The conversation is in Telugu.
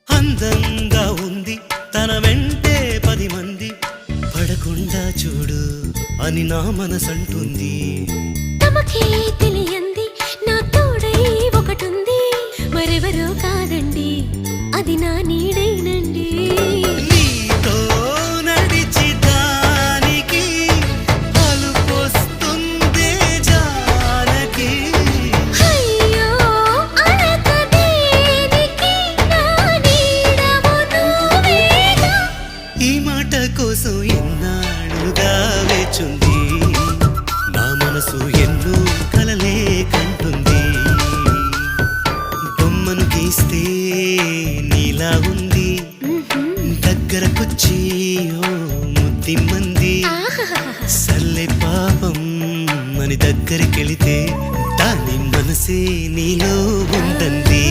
అందంగా ఉంది తన వెంటే 10 మంది పడకుండా చూడు అని నా మనసంటుంది. తమకే తెలియంది నా తోడై ఒకటుంది, మరెవరో కాదండి అది నా నీడైనండి. నీతో నడిచి దానికి అలుపొస్తుందే జానకి. అయ్యో అనక దేనికి నా నీడవు నువ్వేగా. ఈ మాట కోసం ఎన్నాళ్ళుగా వేచుంది నా మనసు, ఎన్నో కలలే కంటుంది. బొమ్మను గీస్తే నీలా ఉంది, దగ్గరకొచ్చి ఓ ముద్దిమ్మంది. సల్లే పాపం అని దగ్గరికెళితే దాని మనసే నీలో ఉందంది.